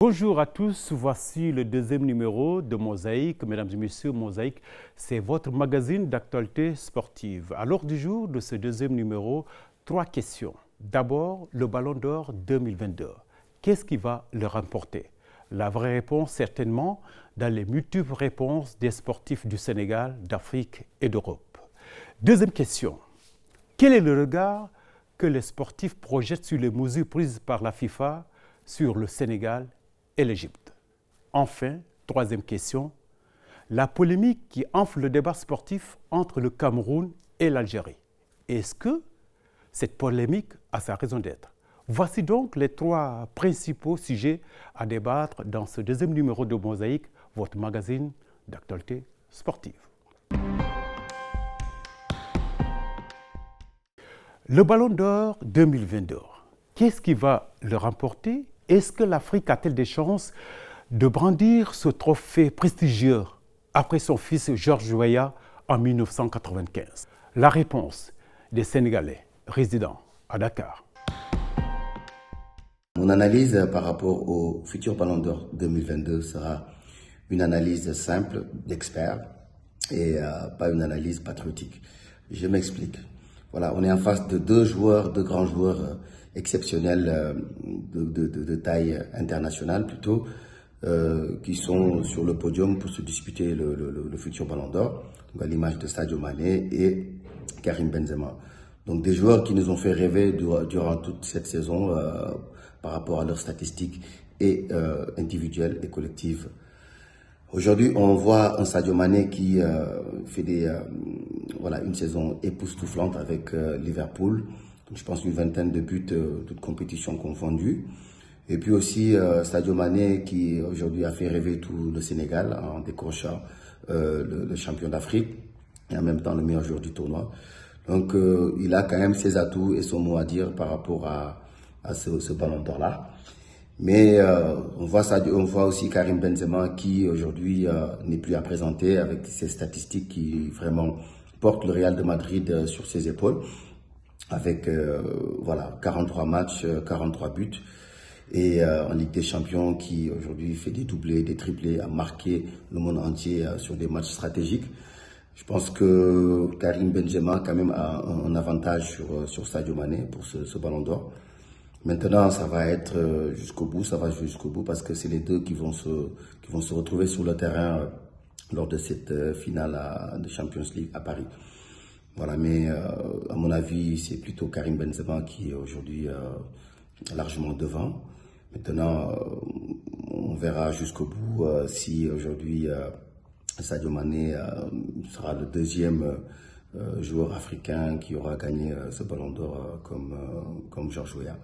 Bonjour à tous, voici le deuxième numéro de Mosaïque. Mesdames et messieurs, Mosaïque, c'est votre magazine d'actualité sportive. À l'ordre du jour de ce deuxième numéro, 3 questions. D'abord, le Ballon d'Or 2022. Qu'est-ce qui va le remporter? La vraie réponse, certainement, dans les multiples réponses des sportifs du Sénégal, d'Afrique et d'Europe. Deuxième question, quel est le regard que les sportifs projettent sur les mesures prises par la FIFA sur le Sénégal et l'Égypte? Enfin, troisième question, la polémique qui enfle le débat sportif entre le Cameroun et l'Algérie. Est-ce que cette polémique a sa raison d'être? Voici donc les 3 principaux sujets à débattre dans ce deuxième numéro de Mosaïque, votre magazine d'actualité sportive. Le Ballon d'Or 2022, qu'est-ce qui va le remporter? Est-ce que l'Afrique a-t-elle des chances de brandir ce trophée prestigieux après son fils Georges Weah en 1995? La réponse des Sénégalais résidant à Dakar. Mon analyse par rapport au futur Ballon d'Or 2022 sera une analyse simple d'expert et pas une analyse patriotique. Je m'explique. Voilà, on est en face de 2 joueurs, 2 grands joueurs exceptionnels de taille internationale plutôt, qui sont sur le podium pour se disputer le futur Ballon d'Or, donc à l'image de Sadio Mané et Karim Benzema. Donc des joueurs qui nous ont fait rêver durant toute cette saison par rapport à leurs statistiques et individuelles et collectives. Aujourd'hui, on voit un Sadio Mané qui fait une saison époustouflante avec Liverpool. Donc, je pense une vingtaine de buts, toutes compétitions confondues. Et puis aussi Sadio Mané qui aujourd'hui a fait rêver tout le Sénégal en décrochant le champion d'Afrique et en même temps le meilleur joueur du tournoi. Donc il a quand même ses atouts et son mot à dire par rapport à ce Ballon d'Or-là. Mais on voit aussi Karim Benzema qui aujourd'hui n'est plus à présenter avec ses statistiques qui vraiment portent le Real de Madrid sur ses épaules. Avec 43 matchs, 43 buts. Et en Ligue des Champions qui aujourd'hui fait des doublés, des triplés, a marqué le monde entier sur des matchs stratégiques. Je pense que Karim Benzema quand même a un avantage sur Sadio Mané pour ce Ballon d'Or. Maintenant, ça va être jusqu'au bout, ça va jouer jusqu'au bout parce que c'est les deux qui vont se retrouver sur le terrain lors de cette finale de Champions League à Paris. Voilà, mais à mon avis, c'est plutôt Karim Benzema qui est aujourd'hui largement devant. Maintenant, on verra jusqu'au bout si aujourd'hui Sadio Mané sera le deuxième joueur africain qui aura gagné ce Ballon d'Or comme Georges Weah.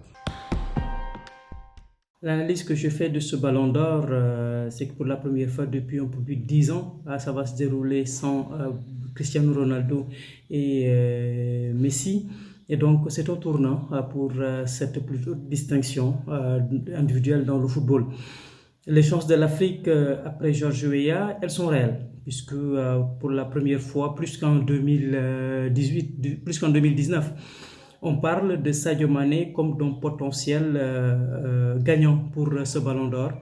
L'analyse que je fais de ce Ballon d'Or, c'est que pour la première fois depuis un peu plus de 10 ans, ça va se dérouler sans Cristiano Ronaldo et Messi. Et donc, c'est un tournant pour cette plutôt distinction individuelle dans le football. Les chances de l'Afrique après Georges Weah, elles sont réelles, puisque pour la première fois, plus qu'en 2019, on parle de Sadio Mané comme d'un potentiel gagnant pour ce Ballon d'Or.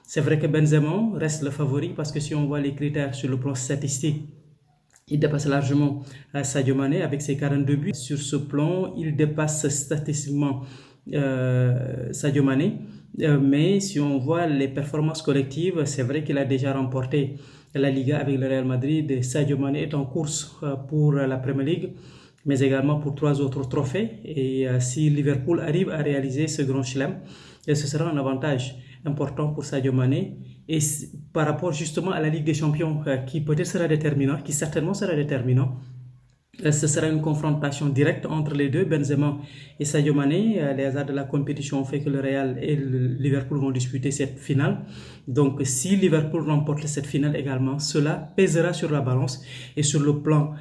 C'est vrai que Benzema reste le favori parce que si on voit les critères sur le plan statistique, il dépasse largement Sadio Mané avec ses 42 buts. Sur ce plan, il dépasse statistiquement Sadio Mané. Mais si on voit les performances collectives, c'est vrai qu'il a déjà remporté la Liga avec le Real Madrid. Sadio Mané est en course pour la Premier League, mais également pour 3 autres trophées. Et si Liverpool arrive à réaliser ce grand chelem, ce sera un avantage important pour Sadio Mané. Et par rapport justement à la Ligue des Champions, qui peut-être sera déterminant, qui certainement sera déterminant, ce sera une confrontation directe entre les deux, Benzema et Sadio Mané. Les hasards de la compétition ont fait que le Real et le Liverpool vont disputer cette finale. Donc si Liverpool remporte cette finale également, cela pèsera sur la balance et sur le plan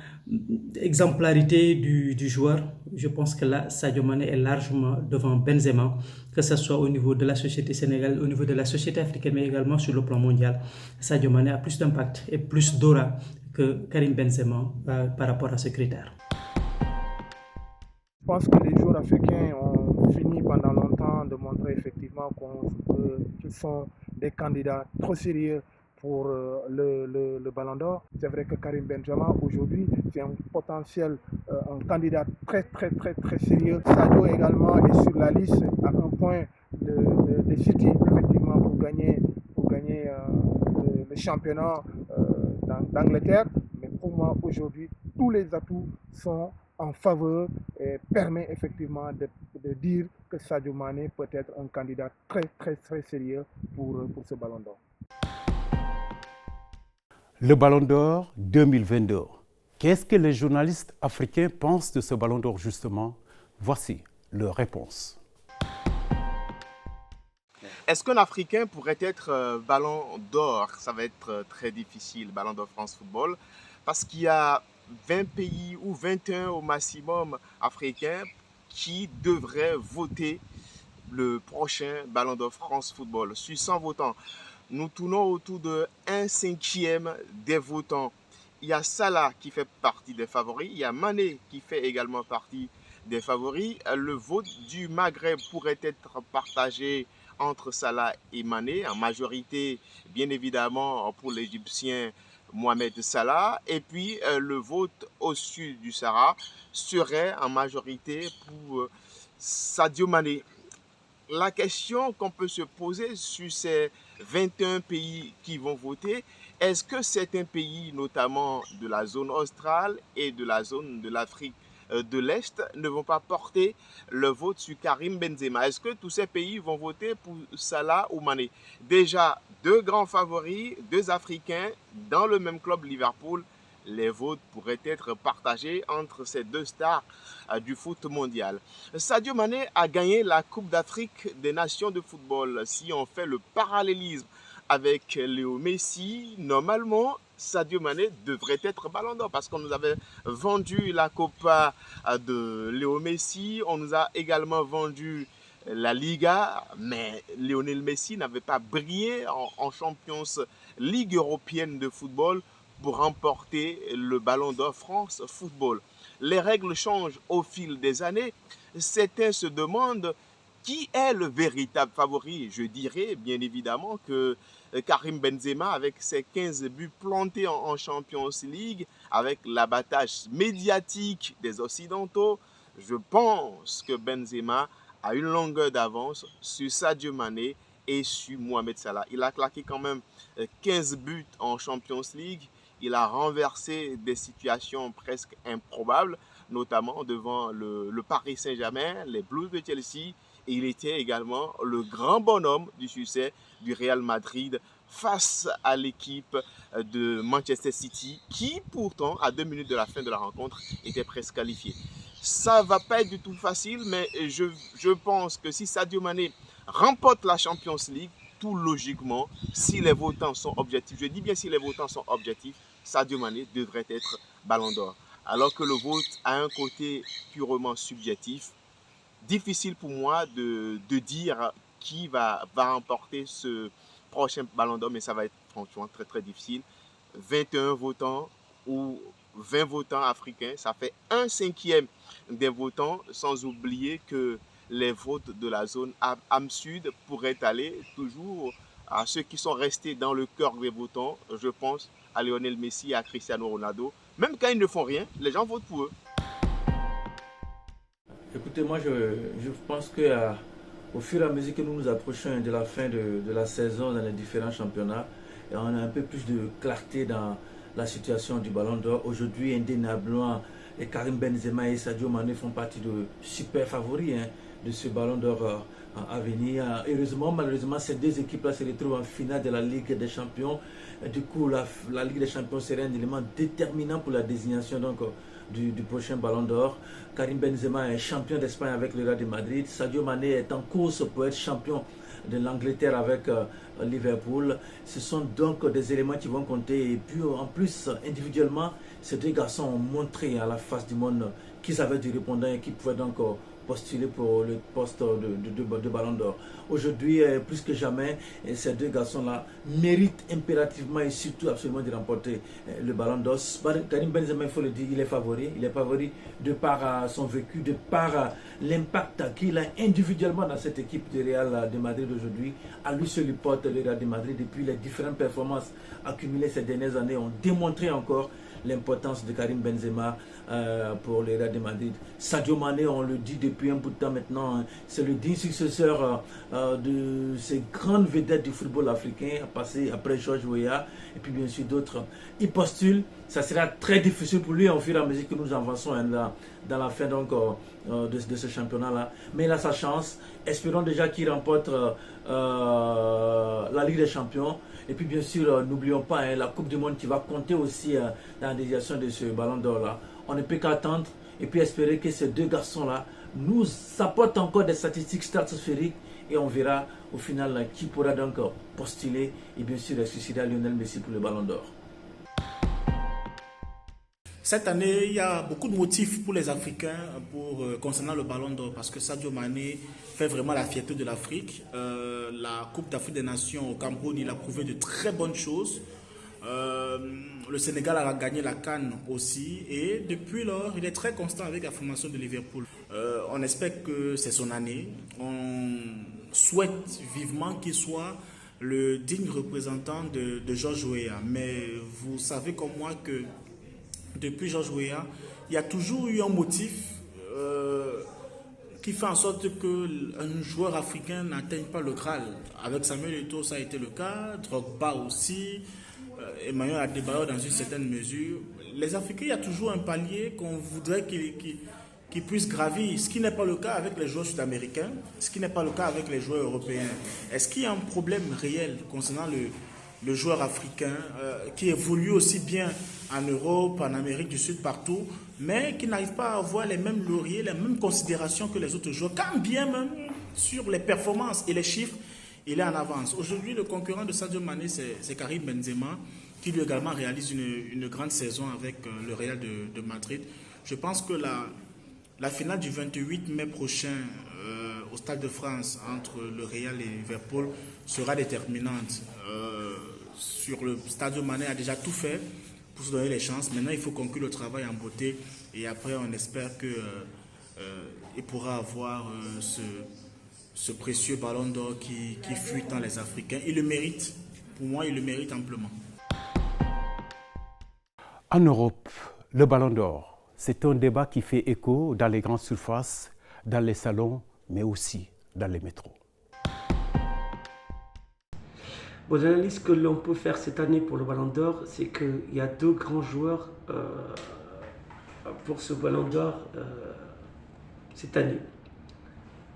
exemplarité du joueur. Je pense que là, Sadio Mané est largement devant Benzema, que ce soit au niveau de la société sénégalaise, au niveau de la société africaine, mais également sur le plan mondial. Sadio Mané a plus d'impact et plus d'aura que Karim Benzema par rapport à ce critère. Je pense que les joueurs africains ont fini pendant longtemps de montrer effectivement qu'ils sont des candidats trop sérieux pour le Ballon d'Or. C'est vrai que Karim Benzema, aujourd'hui, c'est un potentiel, un candidat très sérieux. Sadio également est sur la liste à un point de City, effectivement, pour gagner le championnat d'Angleterre. Mais pour moi, aujourd'hui, tous les atouts sont en faveur et permet effectivement de dire que Sadio Mané peut être un candidat très sérieux pour ce Ballon d'Or. Le Ballon d'Or 2022. Qu'est-ce que les journalistes africains pensent de ce Ballon d'Or justement? Voici leur réponse. Est-ce qu'un Africain pourrait être Ballon d'Or? Ça va être très difficile, Ballon d'Or France Football, parce qu'il y a 20 pays ou 21 au maximum africains qui devraient voter le prochain Ballon d'Or France Football. Sur 100 votants, nous tournons autour de 1/5 des votants. Il y a Salah qui fait partie des favoris, il y a Mané qui fait également partie des favoris. Le vote du Maghreb pourrait être partagé entre Salah et Mané, en majorité bien évidemment pour l'Égyptien Mohamed Salah, et puis le vote au sud du Sahara serait en majorité pour Sadio Mané. La question qu'on peut se poser sur ces 21 pays qui vont voter, est-ce que certains pays, notamment de la zone australe et de la zone de l'Afrique de l'Est, ne vont pas porter le vote sur Karim Benzema? Est-ce que tous ces pays vont voter pour Salah ou Mané? Déjà, deux grands favoris, deux Africains dans le même club Liverpool. Les votes pourraient être partagés entre ces deux stars du foot mondial. Sadio Mané a gagné la Coupe d'Afrique des Nations de football. Si on fait le parallélisme avec Léo Messi, normalement, Sadio Mané devrait être Ballon d'Or parce qu'on nous avait vendu la Copa de Léo Messi, on nous a également vendu la Liga, mais Lionel Messi n'avait pas brillé en Champions League européenne de football pour remporter le Ballon d'Or France Football. Les règles changent au fil des années. Certains se demandent qui est le véritable favori. Je dirais bien évidemment que Karim Benzema, avec ses 15 buts plantés en Champions League, avec l'abattage médiatique des Occidentaux, je pense que Benzema a une longueur d'avance sur Sadio Mané et sur Mohamed Salah. Il a claqué quand même 15 buts en Champions League. Il a renversé des situations presque improbables, notamment devant le Paris Saint-Germain, les Blues de Chelsea. Et il était également le grand bonhomme du succès du Real Madrid face à l'équipe de Manchester City, qui pourtant, à 2 minutes de la fin de la rencontre, était presque qualifiée. Ça ne va pas être du tout facile, mais je pense que si Sadio Mané remporte la Champions League, tout logiquement, si les votants sont objectifs, je dis bien si les votants sont objectifs, Sadio Mané devrait être Ballon d'Or. Alors que le vote a un côté purement subjectif, difficile pour moi de dire qui va remporter ce prochain Ballon d'Or, mais ça va être franchement très difficile. 21 votants ou 20 votants africains, ça fait 1/5 des votants, sans oublier que les votes de la zone AM Sud pourraient aller toujours à ceux qui sont restés dans le cœur des votants. Je pense à Lionel Messi et à Cristiano Ronaldo. Même quand ils ne font rien, les gens votent pour eux. Écoutez, moi je pense qu'au fur et à mesure que nous nous approchons de la fin de la saison dans les différents championnats, et on a un peu plus de clarté dans la situation du Ballon d'Or. Aujourd'hui, indéniablement, Karim Benzema et Sadio Mané font partie de super favoris de ce Ballon d'Or à venir. Heureusement, malheureusement, ces deux équipes-là se retrouvent en finale de la Ligue des Champions. Du coup, la Ligue des Champions serait un élément déterminant pour la désignation du prochain Ballon d'Or. Karim Benzema est champion d'Espagne avec le Real de Madrid. Sadio Mané est en course pour être champion de l'Angleterre avec Liverpool. Ce sont donc des éléments qui vont compter. Et puis en plus, individuellement, ces deux garçons ont montré à la face du monde qui avaient du répondant et qui pouvaient donc postuler pour le poste de Ballon d'Or. Aujourd'hui, plus que jamais, ces deux garçons-là méritent impérativement et surtout absolument de remporter le Ballon d'Or. Karim Benzema, il faut le dire, il est favori. Il est favori de par son vécu, de par l'impact qu'il a individuellement dans cette équipe de Real de Madrid aujourd'hui. À lui seul, il porte le Real de Madrid. Depuis les différentes performances accumulées ces dernières années ont démontré encore l'importance de Karim Benzema pour le Real de Madrid. Sadio Mané, on le dit depuis un bout de temps maintenant, c'est le digne successeur de ces grandes vedettes du football africain, passé après George Weah et puis bien sûr d'autres. Il postule, ça sera très difficile pour lui au fur et à mesure que nous avançons dans la fin donc, de ce championnat-là. Mais il a sa chance. Espérons déjà qu'il remporte la Ligue des Champions. Et puis bien sûr, n'oublions pas la Coupe du Monde qui va compter aussi dans la désignation de ce Ballon d'Or-là. On ne peut qu'attendre et puis espérer que ces deux garçons-là nous apportent encore des statistiques stratosphériques et on verra au final qui pourra donc postuler et bien sûr succéder à Lionel Messi pour le Ballon d'Or. Cette année, il y a beaucoup de motifs pour les Africains concernant le Ballon d'Or parce que Sadio Mané fait vraiment la fierté de l'Afrique. La Coupe d'Afrique des Nations au Cameroun, il a prouvé de très bonnes choses. Le Sénégal a gagné la CAN aussi et depuis lors, il est très constant avec la formation de Liverpool. On espère que c'est son année. On souhaite vivement qu'il soit le digne représentant de George Weah. Mais vous savez comme moi que depuis George Weah, il y a toujours eu un motif qui fait en sorte qu'un joueur africain n'atteigne pas le Graal. Avec Samuel Eto'o, ça a été le cas, Drogba aussi, Emmanuel Adebayor dans une certaine mesure. Les Africains, il y a toujours un palier qu'on voudrait qu'ils puissent gravir, ce qui n'est pas le cas avec les joueurs sud-américains, ce qui n'est pas le cas avec les joueurs européens. Est-ce qu'il y a un problème réel concernant le joueur africain qui évolue aussi bien en Europe, en Amérique du Sud, partout, mais qui n'arrive pas à avoir les mêmes lauriers, les mêmes considérations que les autres joueurs, quand bien même sur les performances et les chiffres, il est en avance. Aujourd'hui, le concurrent de Sadio Mané, c'est Karim Benzema, qui lui également réalise une grande saison avec le Real de Madrid. Je pense que la finale du 28 mai prochain au Stade de France entre le Real et Liverpool sera déterminante. Sur le Sadio Mané a déjà tout fait pour se donner les chances. Maintenant, il faut conclure le travail en beauté et après, on espère qu'il pourra avoir ce précieux ballon d'or qui fuit dans les Africains. Il le mérite. Pour moi, il le mérite amplement. En Europe, le ballon d'or, c'est un débat qui fait écho dans les grandes surfaces, dans les salons, mais aussi dans les métros. Bon, l'analyse que l'on peut faire cette année pour le Ballon d'Or, c'est qu'il y a deux grands joueurs pour ce Ballon d'Or cette année.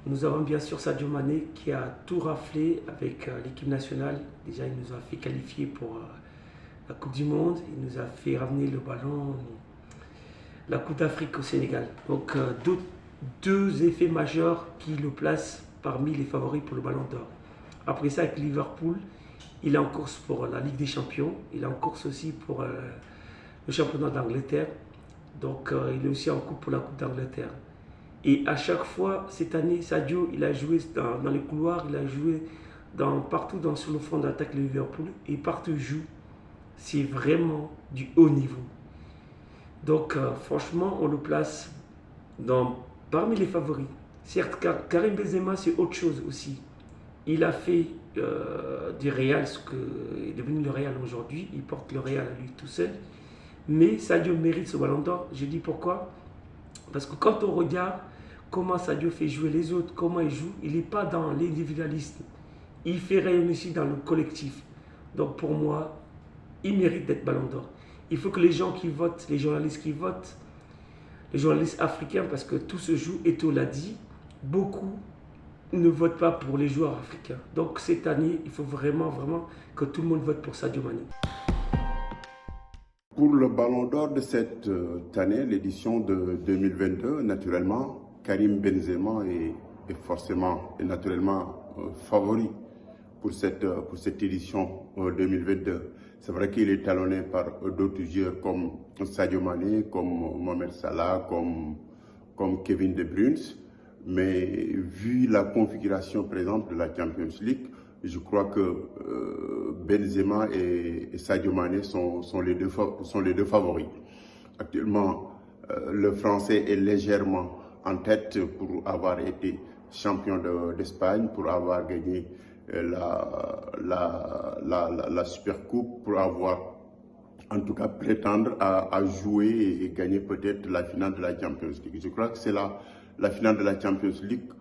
Nous avons bien sûr Sadio Mané qui a tout raflé avec l'équipe nationale. Déjà, il nous a fait qualifier pour la Coupe du Monde. Il nous a fait ramener le ballon, la Coupe d'Afrique au Sénégal. Donc, deux effets majeurs qui le placent parmi les favoris pour le Ballon d'Or. Après ça, avec Liverpool, il est en course pour la Ligue des Champions. Il est en course aussi pour le championnat d'Angleterre. Donc, il est aussi en course pour la Coupe d'Angleterre. Et à chaque fois, cette année, Sadio, il a joué dans les couloirs, il a joué partout sur le front d'attaque de Liverpool. Et partout où il joue, c'est vraiment du haut niveau. Donc, franchement, on le place parmi les favoris. Certes, Karim Benzema, c'est autre chose aussi. Il a fait du Real ce qu'il est devenu le Real aujourd'hui. Il porte le Real à lui tout seul. Mais Sadio mérite ce ballon d'or. Je dis pourquoi. Parce que quand on regarde comment Sadio fait jouer les autres, comment il joue, il n'est pas dans l'individualisme. Il fait rayonner aussi dans le collectif. Donc pour moi, il mérite d'être ballon d'or. Il faut que les gens qui votent, les journalistes qui votent, les journalistes africains, parce que tout se joue, Eto'o l'a dit, beaucoup ne votent pas pour les joueurs africains. Donc cette année, il faut vraiment que tout le monde vote pour Sadio Mané. Pour le Ballon d'Or de cette année, l'édition de 2022, naturellement, Karim Benzema est forcément et naturellement favori pour cette édition 2022. C'est vrai qu'il est talonné par d'autres joueurs comme Sadio Mané, comme Mohamed Salah, comme comme Kevin De Bruyne, mais vu la configuration présente de la Champions League, je crois que Benzema et Sadio Mané sont les deux favoris. Actuellement, le Français est légèrement en tête pour avoir été champion d'Espagne, pour avoir gagné la Supercoupe, pour avoir en tout cas prétendre à jouer et gagner peut-être la finale de la Champions League. Je crois que c'est la finale de la Champions League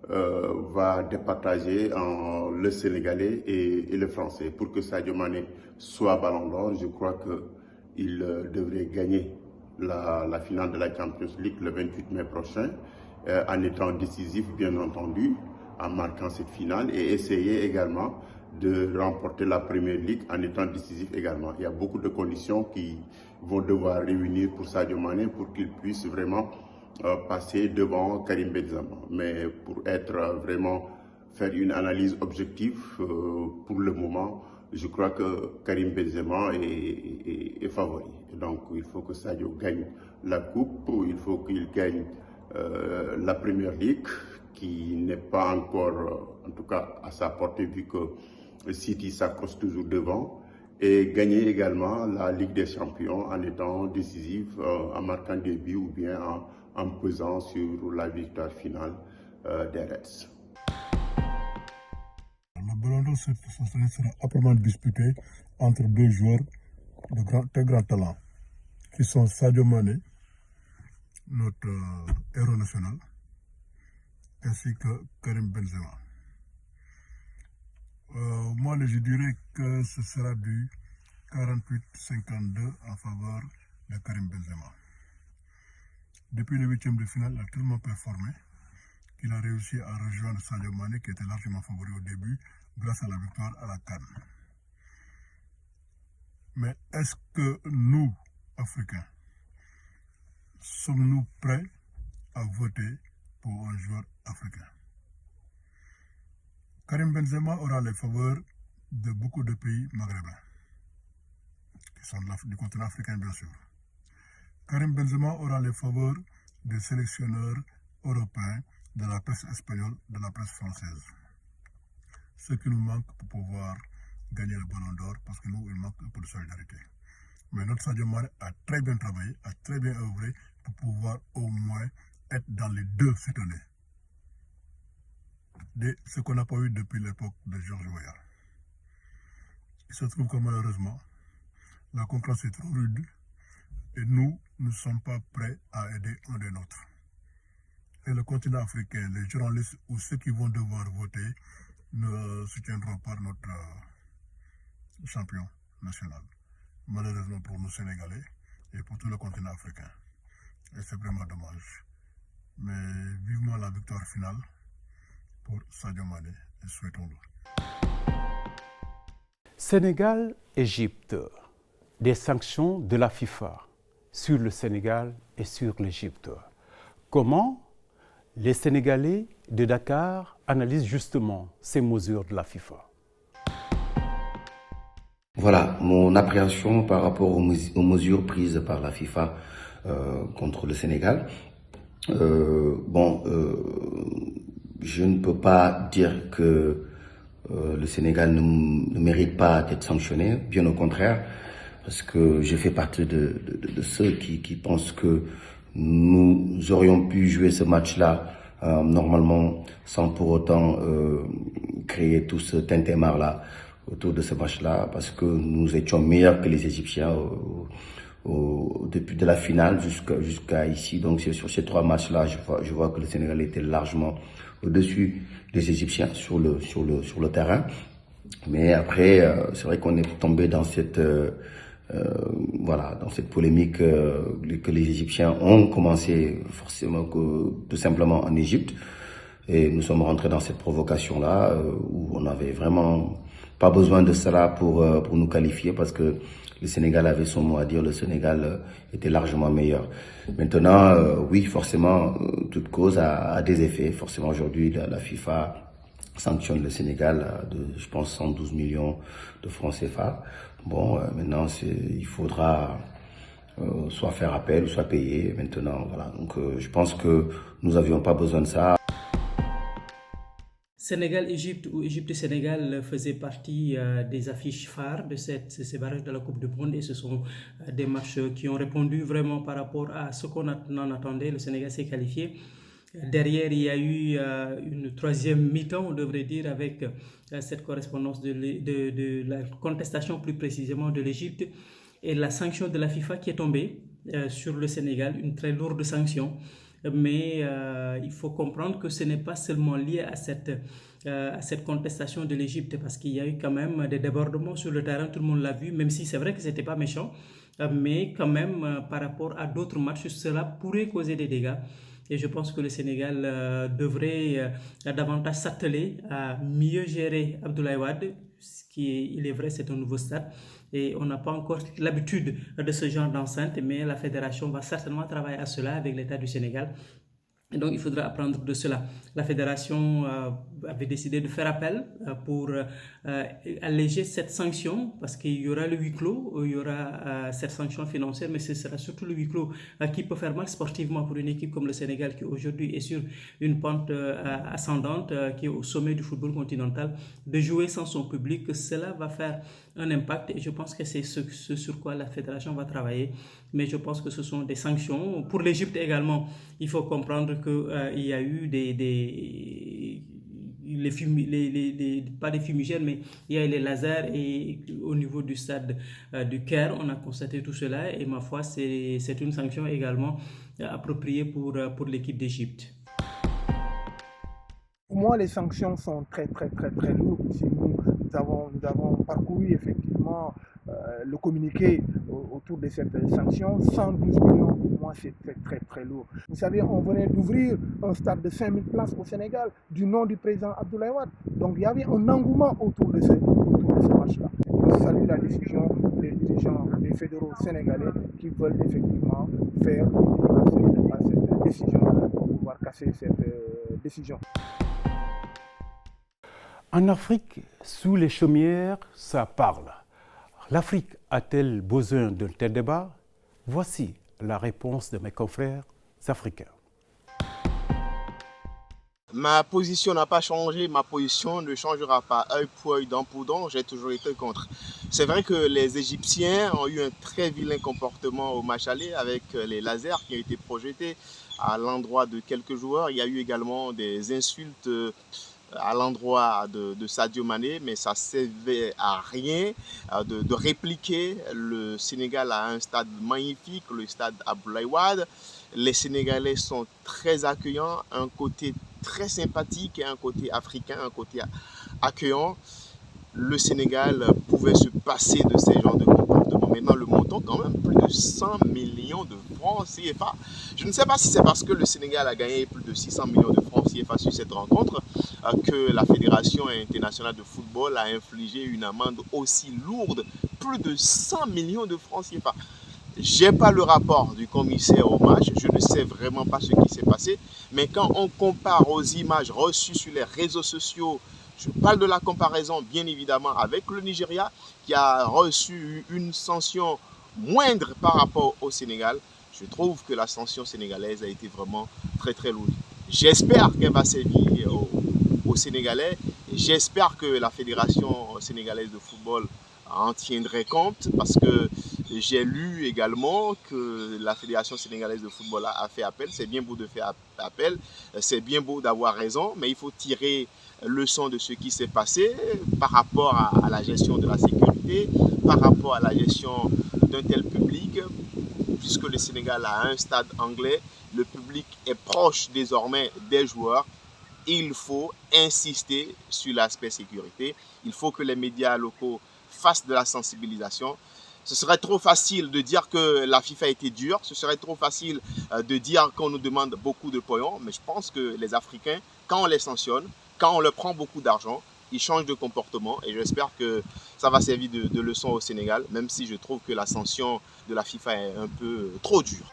va départager le Sénégalais et le Français. Pour que Sadio Mané soit Ballon d'Or, je crois qu'il devrait gagner la finale de la Champions League le 28 mai prochain, en étant décisif bien entendu, en marquant cette finale et essayer également de remporter la Première Ligue en étant décisif également. Il y a beaucoup de conditions qui vont devoir réunir pour Sadio Mané pour qu'il puisse vraiment passer devant Karim Benzema. Mais pour faire une analyse objective, pour le moment, je crois que Karim Benzema est favori. Donc il faut que Sadio gagne la Coupe, il faut qu'il gagne la Première Ligue, qui n'est pas encore, en tout cas à sa portée, vu que City s'accroche toujours devant, et gagner également la Ligue des Champions en étant décisif, en marquant des buts ou bien en pesant sur la victoire finale des Reds. Le Ballon d'Or sera âprement disputé entre deux joueurs de très grand talent, qui sont Sadio Mané, notre héros national, ainsi que Karim Benzema. Moi, je dirais que ce sera du 48-52 en faveur de Karim Benzema. Depuis le 8e de finale, il a tellement performé qu'il a réussi à rejoindre Sadio Mané, qui était largement favori au début, grâce à la victoire à la CAN. Mais est-ce que nous, Africains, sommes-nous prêts à voter pour un joueur africain? Karim Benzema aura les faveurs de beaucoup de pays maghrébins, qui sont du continent africain bien sûr. Karim Benzema aura les faveurs des sélectionneurs européens, de la presse espagnole, de la presse française. Ce qui nous manque pour pouvoir gagner le Ballon d'Or, parce que nous, il manque un peu de solidarité. Mais notre Sadio Mané a très bien travaillé, a très bien œuvré pour pouvoir au moins être dans les deux cette année. Ce qu'on n'a pas eu depuis l'époque de Georges Weah. Il se trouve que malheureusement, la concurrence est trop rude et nous ne sommes pas prêts à aider un des nôtres. Et le continent africain, les journalistes ou ceux qui vont devoir voter ne soutiendront pas notre champion national. Malheureusement pour nous Sénégalais et pour tout le continent africain. Et c'est vraiment dommage. Mais vivement la victoire finale pour Sadio Mané et souhaitons-le. Sénégal-Égypte. Des sanctions de la FIFA sur le Sénégal et sur l'Égypte. Comment les Sénégalais de Dakar analysent justement ces mesures de la FIFA? Voilà mon appréhension par rapport aux mesures prises par la FIFA contre le Sénégal. Je ne peux pas dire que le Sénégal ne mérite pas d'être sanctionné, bien au contraire, parce que je fais partie de ceux qui pensent que nous aurions pu jouer ce match-là normalement sans pour autant créer tout ce tintamarre-là autour de ce match-là, parce que nous étions meilleurs que les Égyptiens depuis de la finale jusqu'à ici. Donc sur ces trois matchs-là, je vois que le Sénégal était largement au-dessus des Égyptiens sur le terrain. Mais après, c'est vrai qu'on est tombé dans cette dans cette polémique que les Égyptiens ont commencé forcément tout simplement en Égypte. Et nous sommes rentrés dans cette provocation-là où on n'avait vraiment pas besoin de cela pour nous qualifier, parce que le Sénégal avait son mot à dire, le Sénégal était largement meilleur. Maintenant, oui, forcément, toute cause a des effets. Forcément, aujourd'hui, la FIFA sanctionne le Sénégal de, je pense, 112 millions de francs CFA. Bon, maintenant, il faudra soit faire appel ou soit payer maintenant. Voilà. Donc je pense que nous n'avions pas besoin de ça. Sénégal-Égypte ou Égypte-Sénégal faisait partie des affiches phares de ces barrages de la Coupe du Monde et ce sont des matchs qui ont répondu vraiment par rapport à ce qu'on en attendait. Le Sénégal s'est qualifié. Derrière, il y a eu une troisième mi-temps, on devrait dire, avec cette correspondance de la contestation plus précisément de l'Égypte et la sanction de la FIFA qui est tombée sur le Sénégal, une très lourde sanction. Mais il faut comprendre que ce n'est pas seulement lié à cette contestation de l'Égypte parce qu'il y a eu quand même des débordements sur le terrain, tout le monde l'a vu, même si c'est vrai que ce n'était pas méchant, mais quand même par rapport à d'autres matchs, cela pourrait causer des dégâts. Et je pense que le Sénégal devrait davantage s'atteler à mieux gérer Abdoulaye Wade, ce qui est, il est vrai, c'est un nouveau stade. Et on n'a pas encore l'habitude de ce genre d'enceinte, mais la fédération va certainement travailler à cela avec l'État du Sénégal. Et donc, il faudra apprendre de cela. La fédération avait décidé de faire appel pour alléger cette sanction parce qu'il y aura le huis clos, il y aura cette sanction financière, mais ce sera surtout le huis clos qui peut faire mal sportivement pour une équipe comme le Sénégal qui aujourd'hui est sur une pente ascendante, qui est au sommet du football continental, de jouer sans son public. Cela va faire un impact et je pense que c'est ce sur quoi la fédération va travailler. Mais je pense que ce sont des sanctions. Pour l'Égypte également, il faut comprendre qu'il y a eu pas des fumigènes, mais il y a les lasers et au niveau du stade du Caire, on a constaté tout cela et ma foi, c'est une sanction également appropriée pour l'équipe d'Égypte. Pour moi, les sanctions sont très lourdes. Si nous avons parcouru effectivement le communiqué autour de cette sanction. 112 millions, pour moi, c'est très lourd. Vous savez, on venait d'ouvrir un stade de 5000 places au Sénégal du nom du président Abdoulaye Wade. Donc, il y avait un engouement autour de ce match-là. Je salue la décision des dirigeants des fédéraux sénégalais qui veulent effectivement faire à cette décision pour pouvoir casser cette décision. En Afrique, sous les chaumières, ça parle. L'Afrique a-t-elle besoin d'un tel débat? Voici la réponse de mes confrères africains. Ma position n'a pas changé, ma position ne changera pas. Œil pour œil, dent pour dent, j'ai toujours été contre. C'est vrai que les Égyptiens ont eu un très vilain comportement au match aller avec les lasers qui ont été projetés à l'endroit de quelques joueurs. Il y a eu également des insultes à l'endroit de Sadio Mané, mais ça ne servait à rien de répliquer. Le Sénégal a un stade magnifique, le stade Abdoulaye Wade. Les Sénégalais sont très accueillants, un côté très sympathique et un côté africain, un côté accueillant. Le Sénégal pouvait se passer de ces genres de comportements. Maintenant, le montant, quand même, plus de 100 millions de francs CFA. Je ne sais pas si c'est parce que le Sénégal a gagné plus de 600 millions de francs CFA sur cette rencontre que la Fédération internationale de football a infligé une amende aussi lourde, plus de 100 millions de francs CFA. Je n'ai pas le rapport du commissaire au match, je ne sais vraiment pas ce qui s'est passé, mais quand on compare aux images reçues sur les réseaux sociaux, je parle de la comparaison bien évidemment avec le Nigeria qui a reçu une sanction moindre par rapport au Sénégal. Je trouve que la sanction sénégalaise a été vraiment très lourde. J'espère qu'elle va servir aux Sénégalais et j'espère que la Fédération sénégalaise de football en tiendrait compte parce que j'ai lu également que la Fédération sénégalaise de football a fait appel. C'est bien beau de faire appel, c'est bien beau d'avoir raison, mais il faut tirer leçon de ce qui s'est passé par rapport à la gestion de la sécurité, par rapport à la gestion d'un tel public, puisque le Sénégal a un stade anglais, le public est proche désormais des joueurs. Il faut insister sur l'aspect sécurité. Il faut que les médias locaux fassent de la sensibilisation. Ce serait trop facile de dire que la FIFA a été dure, ce serait trop facile de dire qu'on nous demande beaucoup de pognon, mais je pense que les Africains, quand on les sanctionne, quand on leur prend beaucoup d'argent, ils changent de comportement et j'espère que ça va servir de leçon au Sénégal, même si je trouve que la sanction de la FIFA est un peu trop dure.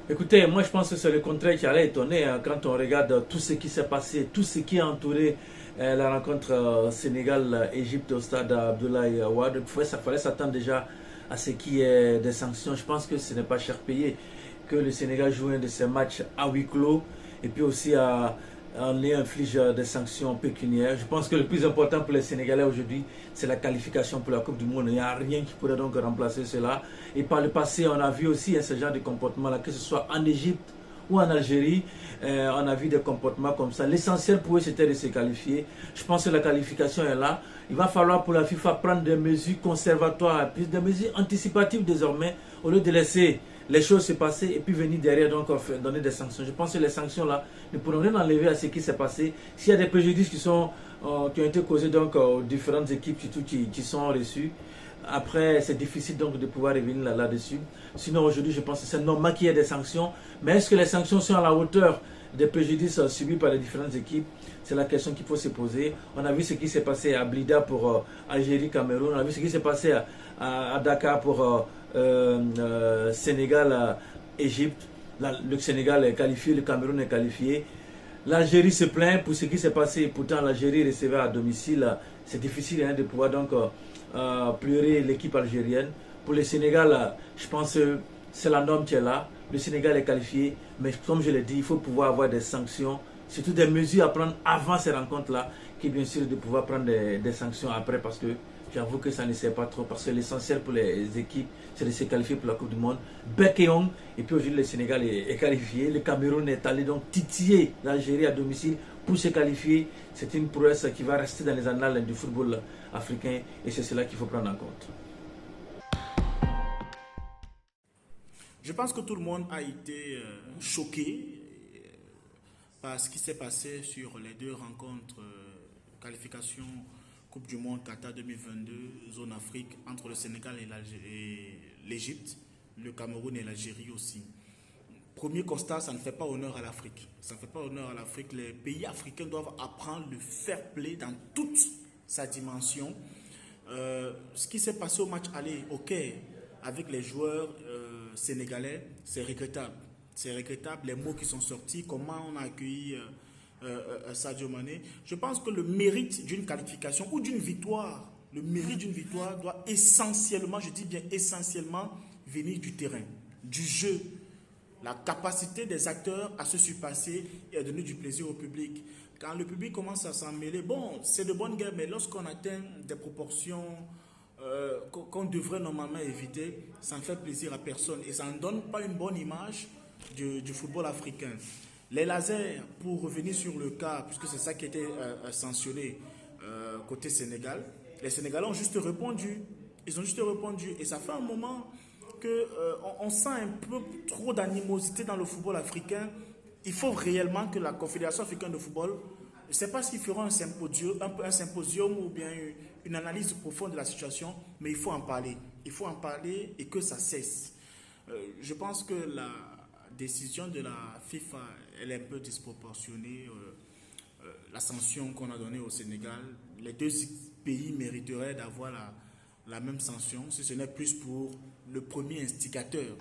Écoutez, moi je pense que c'est le contraire qui allait étonner quand on regarde tout ce qui s'est passé, tout ce qui a entouré la rencontre Sénégal-Égypte au stade Abdoulaye Wade. Il fallait s'attendre déjà à ce qui est des sanctions, je pense que ce n'est pas cher payé. Que le Sénégal joue un de ses matchs à huis clos et puis aussi on les inflige des sanctions pécuniaires. Je pense que le plus important pour les Sénégalais aujourd'hui, c'est la qualification pour la Coupe du Monde. Il n'y a rien qui pourrait donc remplacer cela. Et par le passé, on a vu aussi ce genre de comportement-là, que ce soit en Égypte ou en Algérie, on a vu des comportements comme ça. L'essentiel pour eux, c'était de se qualifier. Je pense que la qualification est là. Il va falloir pour la FIFA prendre des mesures conservatoires, plus des mesures anticipatives désormais, au lieu de laisser les choses se passer et puis venir derrière donc donner des sanctions. Je pense que les sanctions là ne pourront rien enlever à ce qui s'est passé. S'il y a des préjudices qui ont été causés donc aux différentes équipes surtout qui sont reçues, après c'est difficile donc de pouvoir revenir là-dessus. Sinon aujourd'hui je pense que c'est normal qu'il y ait des sanctions, mais est-ce que les sanctions sont à la hauteur des préjudices subis par les différentes équipes? C'est la question qu'il faut se poser. On a vu ce qui s'est passé à Blida pour Algérie, Cameroun. On a vu ce qui s'est passé à Dakar pour Sénégal, Égypte. Le Sénégal est qualifié, le Cameroun est qualifié. L'Algérie se plaint pour ce qui s'est passé. Pourtant, l'Algérie recevait à domicile. C'est difficile de pouvoir donc pleurer l'équipe algérienne. Pour le Sénégal, je pense que c'est la norme qui est là. Le Sénégal est qualifié, mais comme je l'ai dit, il faut pouvoir avoir des sanctions, surtout des mesures à prendre avant ces rencontres-là, qui est bien sûr de pouvoir prendre des sanctions après, parce que j'avoue que ça ne sert pas trop, parce que l'essentiel pour les équipes, c'est de se qualifier pour la Coupe du Monde. Bec et ongle, et puis aujourd'hui le Sénégal est qualifié, le Cameroun est allé donc titiller l'Algérie à domicile pour se qualifier. C'est une prouesse qui va rester dans les annales du football africain, et c'est cela qu'il faut prendre en compte. Je pense que tout le monde a été choqué par ce qui s'est passé sur les deux rencontres qualification Coupe du Monde Qatar 2022, zone Afrique, entre le Sénégal et l'Égypte, le Cameroun et l'Algérie aussi. Premier constat, ça ne fait pas honneur à l'Afrique. Ça ne fait pas honneur à l'Afrique. Les pays africains doivent apprendre le fair play dans toute sa dimension. Ce qui s'est passé au match aller au Caire avec les joueurs sénégalais, c'est regrettable. C'est regrettable les mots qui sont sortis, comment on a accueilli Sadio Mané. Je pense que le mérite d'une qualification ou d'une victoire, le mérite d'une victoire doit essentiellement, je dis bien essentiellement, venir du terrain, du jeu. La capacité des acteurs à se surpasser et à donner du plaisir au public. Quand le public commence à s'en mêler, bon, c'est de bonne guerre, mais lorsqu'on atteint des proportions qu'on devrait normalement éviter, ça ne fait plaisir à personne et ça ne donne pas une bonne image du football africain. Les lasers, pour revenir sur le cas, puisque c'est ça qui a été sanctionné côté Sénégal, les Sénégalais ont juste répondu. Ils ont juste répondu et ça fait un moment qu'on sent un peu trop d'animosité dans le football africain. Il faut réellement que la Confédération africaine de football, je ne sais pas s'ils feront un symposium ou bien une analyse profonde de la situation, mais il faut en parler. Il faut en parler et que ça cesse. Je pense que la décision de la FIFA, elle est un peu disproportionnée. La sanction qu'on a donnée au Sénégal, les deux pays mériteraient d'avoir la même sanction, si ce n'est plus pour le premier instigateur.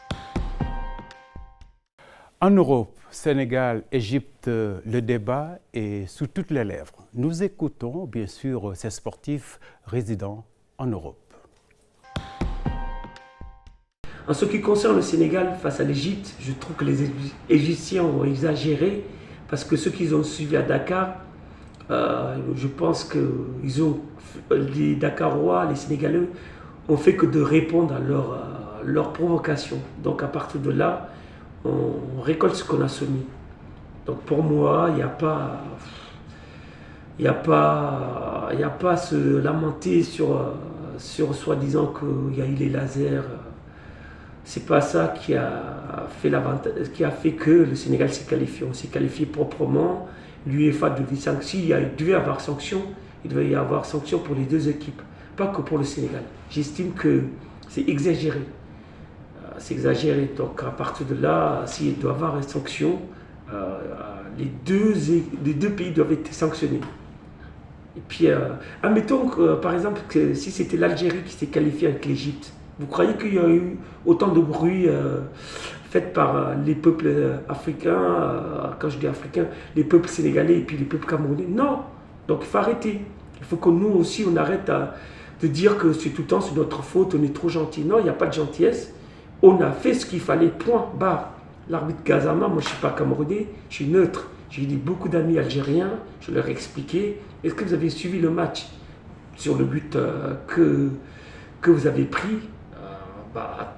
En Europe, Sénégal, Égypte, le débat est sous toutes les lèvres. Nous écoutons bien sûr ces sportifs résidant en Europe. En ce qui concerne le Sénégal face à l'Égypte, je trouve que les Égyptiens ont exagéré parce que ceux qu'ils ont suivis à Dakar, je pense que les Dakarois, les Sénégalais, ont fait que de répondre à leur provocation. Donc à partir de là, on récolte ce qu'on a semé. Donc pour moi, il n'y a pas à se lamenter sur soi-disant qu'il y a eu les lasers. C'est pas ça qui a fait que le Sénégal s'est qualifié. On s'est qualifié proprement. L'UEFA devait sanctionner. Il devait y avoir sanction. Il devait y avoir sanction pour les deux équipes, pas que pour le Sénégal. J'estime que c'est exagéré. C'est exagéré. Donc à partir de là, s'il doit y avoir une sanction, les deux pays doivent être sanctionnés. Et puis, admettons que, par exemple, que si c'était l'Algérie qui s'est qualifiée avec l'Égypte, vous croyez qu'il y a eu autant de bruit fait par les peuples africains, quand je dis africains, les peuples sénégalais et puis les peuples camerounais? Non. Donc il faut arrêter. Il faut que nous aussi, on arrête de dire que c'est tout le temps c'est notre faute, on est trop gentil. Non, il n'y a pas de gentillesse. On a fait ce qu'il fallait, point, barre. L'arbitre Gassama, moi je ne suis pas camerounais, je suis neutre. J'ai dit beaucoup d'amis algériens, je leur ai expliqué. Est-ce que vous avez suivi le match sur le but que vous avez pris?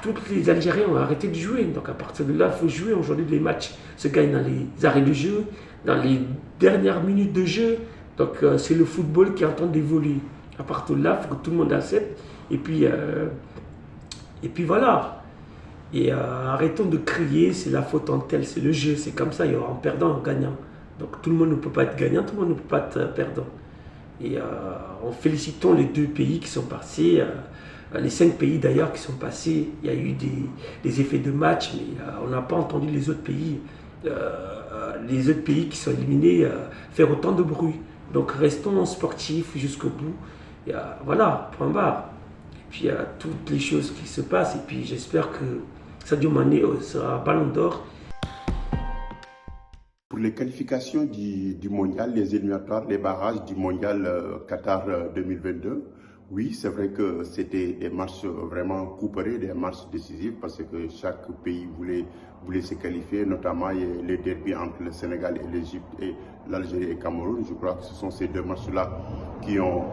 Tous les Algériens ont arrêté de jouer. Donc à partir de là, il faut jouer. Aujourd'hui, les matchs se gagnent dans les arrêts de jeu, dans les dernières minutes de jeu. Donc c'est le football qui est en train d'évoluer. À partir de là, il faut que tout le monde accepte. Et puis voilà. Et arrêtons de crier, c'est la faute en tel, c'est le jeu, c'est comme ça, il y aura un perdant, un gagnant. Donc tout le monde ne peut pas être gagnant, tout le monde ne peut pas être perdant. Et en félicitant les 2 pays qui sont passés, les 5 pays d'ailleurs qui sont passés, il y a eu des effets de match, mais on n'a pas entendu les autres pays qui sont éliminés faire autant de bruit. Donc restons sportifs jusqu'au bout. Et, voilà, point barre. Et puis il y a toutes les choses qui se passent, et puis j'espère que Sadio Mané sera Ballon d'Or. Pour les qualifications du mondial, les éliminatoires, les barrages du mondial Qatar 2022, oui, c'est vrai que c'était des matchs vraiment couperés, des matchs décisifs, parce que chaque pays voulait se qualifier, notamment les derbys entre le Sénégal et l'Égypte et l'Algérie et le Cameroun. Je crois que ce sont ces 2 matchs-là qui ont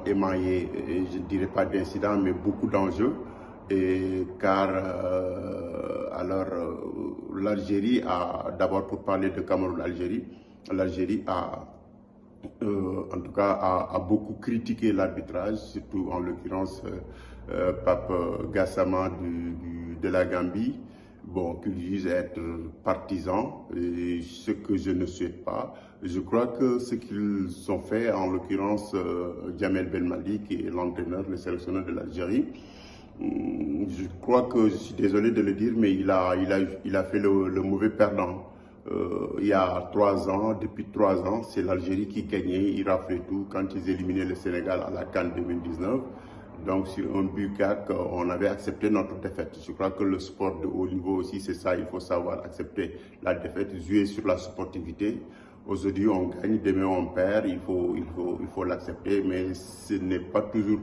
émaillé, je ne dirais pas d'incidents, mais beaucoup d'enjeux. Car l'Algérie a, d'abord pour parler de Cameroun-Algérie, l'Algérie a beaucoup critiqué l'arbitrage, surtout en l'occurrence Pape Gassama de la Gambie, qu'il juge être partisan, et ce que je ne souhaite pas. Je crois que ce qu'ils ont fait, en l'occurrence Djamel Belmadi, qui est l'entraîneur, le sélectionneur de l'Algérie, je crois que, je suis désolé de le dire, mais il a fait le mauvais perdant. Il y a 3 ans, depuis 3 ans, c'est l'Algérie qui gagnait, il raflait tout quand ils éliminaient le Sénégal à la CAN 2019. Donc sur un but 4, on avait accepté notre défaite. Je crois que le sport de haut niveau aussi, c'est ça, il faut savoir accepter la défaite, jouer sur la sportivité. Aujourd'hui on gagne, demain on perd, il faut l'accepter, mais ce n'est pas toujours,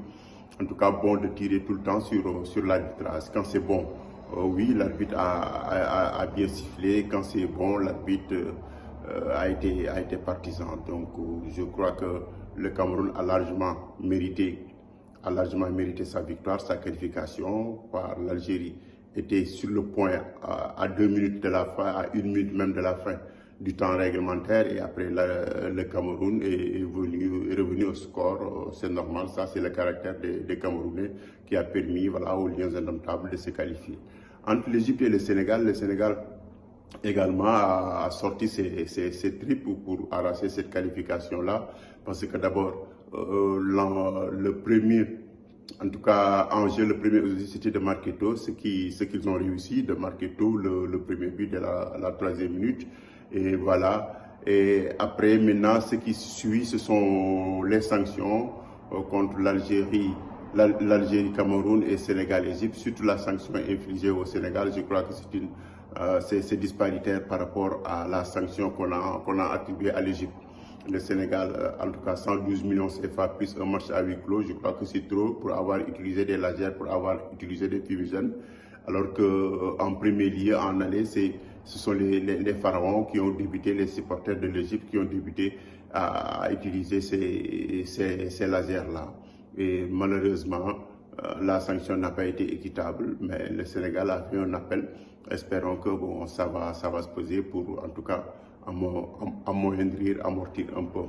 en tout cas, bon de tirer tout le temps sur l'arbitrage. Quand c'est bon, oui, l'arbitre a bien sifflé. Quand c'est bon, l'arbitre a été partisan. Donc, je crois que le Cameroun a largement mérité sa victoire, sa qualification. Par l'Algérie était sur le point à 2 minutes de la fin, à 1 minute même de la fin du temps réglementaire, et après le Cameroun est revenu au score. C'est normal, ça c'est le caractère des Camerounais qui a permis aux Lions indomptables de se qualifier. Entre l'Égypte et le Sénégal également a sorti ses tripes pour arracher cette qualification-là, parce que d'abord le premier, en tout cas enjeu, le premier c'était de marquer tôt, ce qu'ils ont réussi, de marquer tôt le premier but de la 3e minute. Et voilà. Et après, maintenant, ce qui suit, ce sont les sanctions contre l'Algérie, Cameroun et Sénégal-Égypte. Surtout la sanction infligée au Sénégal, je crois que c'est disparitaire par rapport à la sanction qu'on a attribuée à l'Égypte. Le Sénégal, en tout cas 112 millions CFA plus un match à huis clos, je crois que c'est trop pour avoir utilisé des lasers, pour avoir utilisé des fumigènes. Alors qu'en premier lieu, en allée, ce sont les pharaons qui ont débuté, les supporters de l'Égypte qui ont débuté à utiliser ces lasers-là. Et malheureusement, la sanction n'a pas été équitable, mais le Sénégal a fait un appel. Espérons que ça va se poser pour, en tout cas, amoindrir, amortir un peu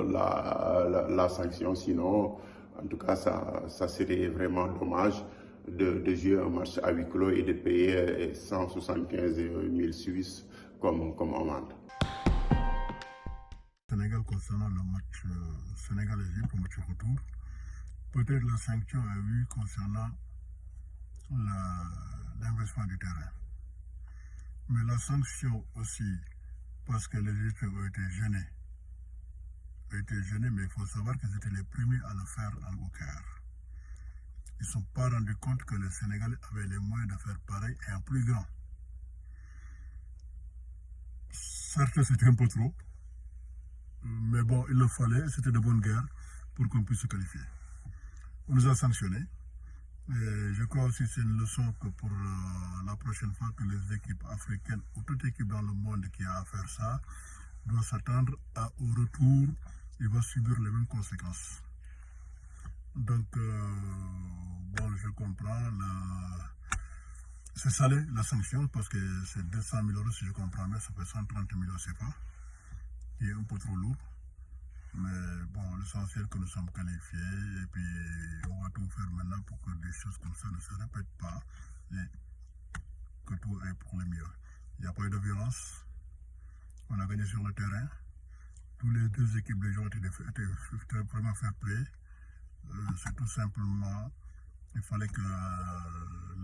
la sanction. Sinon, en tout cas, ça serait vraiment dommage de jouer un match à huis clos et de payer 175 000 Suisses comme amende. Sénégal, concernant le match Sénégal-Égypte, le match retour, peut-être la sanction est vue concernant l'investissement du terrain. Mais la sanction aussi, parce que les Égyptiens ont été gênés, mais il faut savoir qu'ils étaient les premiers à le faire au Caire. Ils ne se sont pas rendus compte que le Sénégal avait les moyens de faire pareil et en plus grand. Certes, c'était un peu trop, mais bon, il le fallait, c'était de bonne guerre. pour qu'on puisse se qualifier. On nous a sanctionnés. Et je crois aussi que c'est une leçon que pour la prochaine fois que les équipes africaines ou toute équipe dans le monde qui a à faire ça doit s'attendre au retour, il va subir les mêmes conséquences. Donc, bon, je comprends, c'est salé la sanction parce que c'est 200 000 euros si je comprends bien, ça fait 130 000 CFA, qui est un peu trop lourd. Mais bon, l'essentiel que nous sommes qualifiés et puis on va tout faire maintenant pour que des choses comme ça ne se répètent pas et que tout est pour le mieux. Il n'y a pas eu de violence, on a gagné sur le terrain. Tous les deux équipes de joueurs étaient vraiment fair play. C'est tout simplement, il fallait que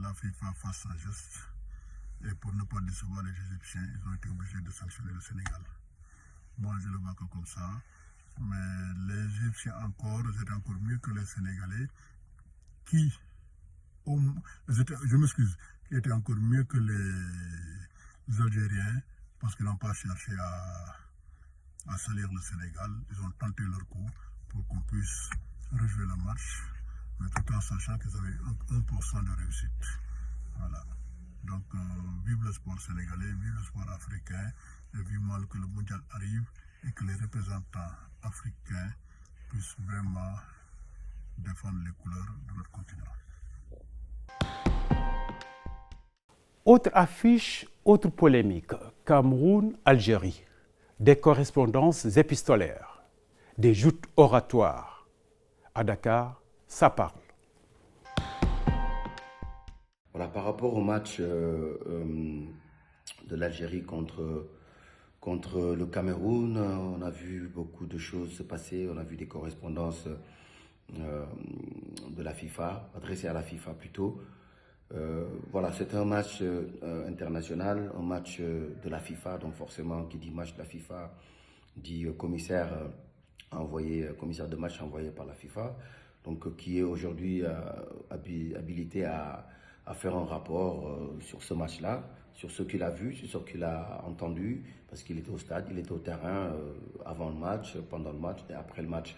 la FIFA fasse un geste et pour ne pas décevoir les Égyptiens, ils ont été obligés de sanctionner le Sénégal. Moi, je le vois que comme ça. Mais les Égyptiens encore, c'était encore mieux que les Sénégalais, qui étaient encore mieux que les Algériens, parce qu'ils n'ont pas cherché à salir le Sénégal. Ils ont tenté leur coup pour qu'on puisse rejouer le match, mais tout en sachant qu'ils avaient 1% de réussite. Voilà. Donc, vive le sport sénégalais, vive le sport africain, et vivement que le mondial arrive et que les représentants africains puissent vraiment défendre les couleurs de notre continent. Autre affiche, autre polémique, Cameroun-Algérie. Des correspondances épistolaires, des joutes oratoires. À Dakar, ça parle. Voilà, par rapport au match de l'Algérie contre le Cameroun, on a vu beaucoup de choses se passer, on a vu des correspondances de la FIFA, adressées à la FIFA plutôt. Voilà, c'est un match international, un match de la FIFA, donc forcément qui dit match de la FIFA dit commissaire de match envoyé par la FIFA, donc qui est aujourd'hui habilité à faire un rapport sur ce match-là, sur ce qu'il a vu, sur ce qu'il a entendu, parce qu'il était au stade, il était au terrain avant le match, pendant le match et après le match.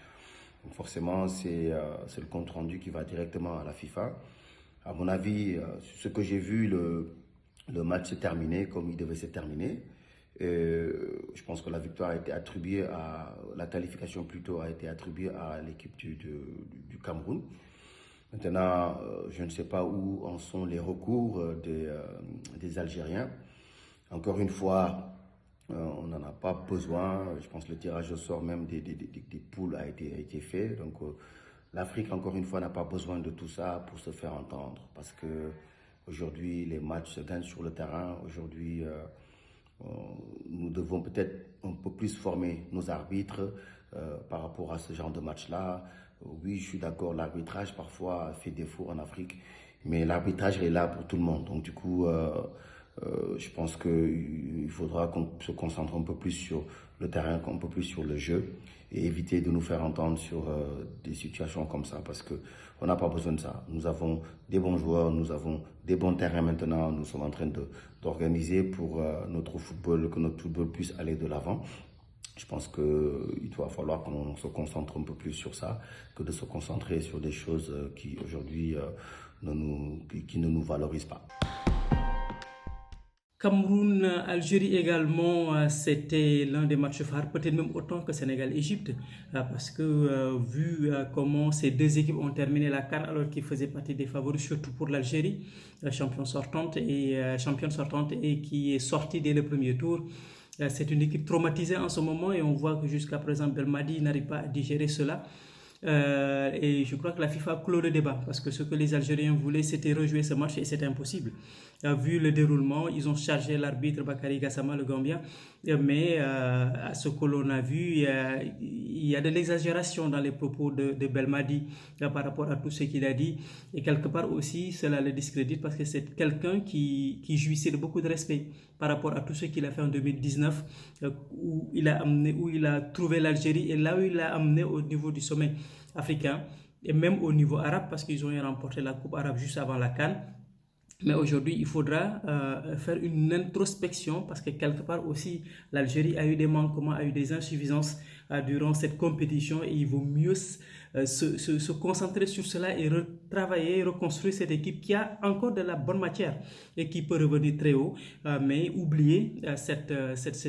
Donc forcément, c'est le compte-rendu qui va directement à la FIFA. À mon avis, ce que j'ai vu, le match s'est terminé comme il devait se terminer. Je pense que la victoire a été attribuée la qualification plutôt a été attribuée à l'équipe du Cameroun. Maintenant, je ne sais pas où en sont les recours des Algériens. Encore une fois, on n'en a pas besoin. Je pense que le tirage au sort même des poules a été fait. Donc, l'Afrique, encore une fois, n'a pas besoin de tout ça pour se faire entendre. Parce que aujourd'hui, les matchs se gagnent sur le terrain. Aujourd'hui, nous devons peut-être un peu plus former nos arbitres par rapport à ce genre de match-là. Oui, je suis d'accord, l'arbitrage parfois fait défaut en Afrique, mais l'arbitrage est là pour tout le monde. Donc du coup, je pense qu'il faudra qu'on se concentre un peu plus sur le terrain, un peu plus sur le jeu et éviter de nous faire entendre sur des situations comme ça parce qu'on n'a pas besoin de ça. Nous avons des bons joueurs, nous avons des bons terrains maintenant, nous sommes en train d'organiser pour notre football, que notre football puisse aller de l'avant. Je pense qu'il doit falloir qu'on se concentre un peu plus sur ça que de se concentrer sur des choses qui aujourd'hui ne nous valorisent pas. Cameroun-Algérie également, c'était l'un des matchs phares, peut-être même autant que Sénégal-Égypte, parce que vu comment ces deux équipes ont terminé la CAN alors qu'ils faisaient partie des favoris, surtout pour l'Algérie, championne sortante et qui est sortie dès le premier tour. C'est une équipe traumatisée en ce moment et on voit que jusqu'à présent Belmadi n'arrive pas à digérer cela. Et je crois que la FIFA clôt le débat parce que ce que les Algériens voulaient c'était rejouer ce match et c'était impossible. Vu le déroulement, ils ont chargé l'arbitre Bakary Gassama, le Gambien, mais à ce que l'on a vu, il y a de l'exagération dans les propos de Belmadi par rapport à tout ce qu'il a dit et quelque part aussi cela le discrédite parce que c'est quelqu'un qui jouissait de beaucoup de respect par rapport à tout ce qu'il a fait en 2019 où il a trouvé l'Algérie et là où il l'a amené au niveau du sommet africain et même au niveau arabe parce qu'ils ont remporté la Coupe arabe juste avant la CAN. Mais aujourd'hui, il faudra faire une introspection parce que quelque part aussi, l'Algérie a eu des manquements, a eu des insuffisances durant cette compétition et il vaut mieux se concentrer sur cela et retravailler, reconstruire cette équipe qui a encore de la bonne matière et qui peut revenir très haut, mais oublier cette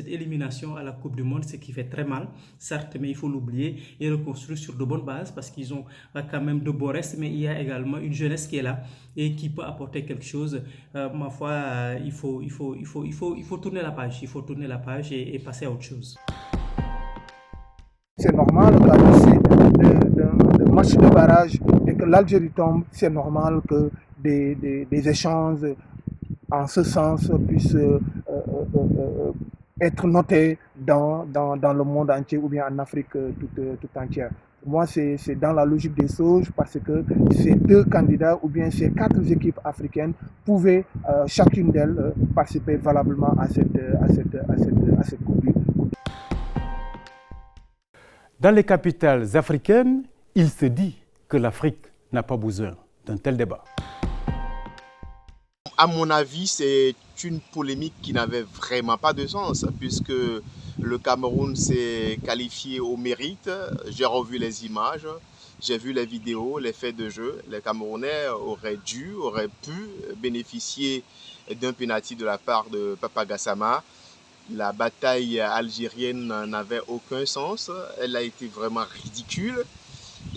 élimination à la Coupe du Monde, ce qui fait très mal, certes, mais il faut l'oublier et reconstruire sur de bonnes bases parce qu'ils ont quand même de beaux restes, mais il y a également une jeunesse qui est là et qui peut apporter quelque chose. Ma foi, il faut tourner la page, et passer à autre chose. C'est normal qu'à l'issue de match de barrage et que l'Algérie tombe, c'est normal que des échanges en ce sens puissent être notés dans le monde entier ou bien en Afrique tout entière. Moi, c'est dans la logique des choses parce que ces deux candidats ou bien ces quatre équipes africaines pouvaient chacune d'elles participer valablement à cette coupe. Dans les capitales africaines, il se dit que l'Afrique n'a pas besoin d'un tel débat. À mon avis, c'est une polémique qui n'avait vraiment pas de sens puisque le Cameroun s'est qualifié au mérite. J'ai revu les images, j'ai vu les vidéos, les faits de jeu. Les Camerounais auraient pu bénéficier d'un pénalty de la part de Papa Gassama. La bataille algérienne n'avait aucun sens, elle a été vraiment ridicule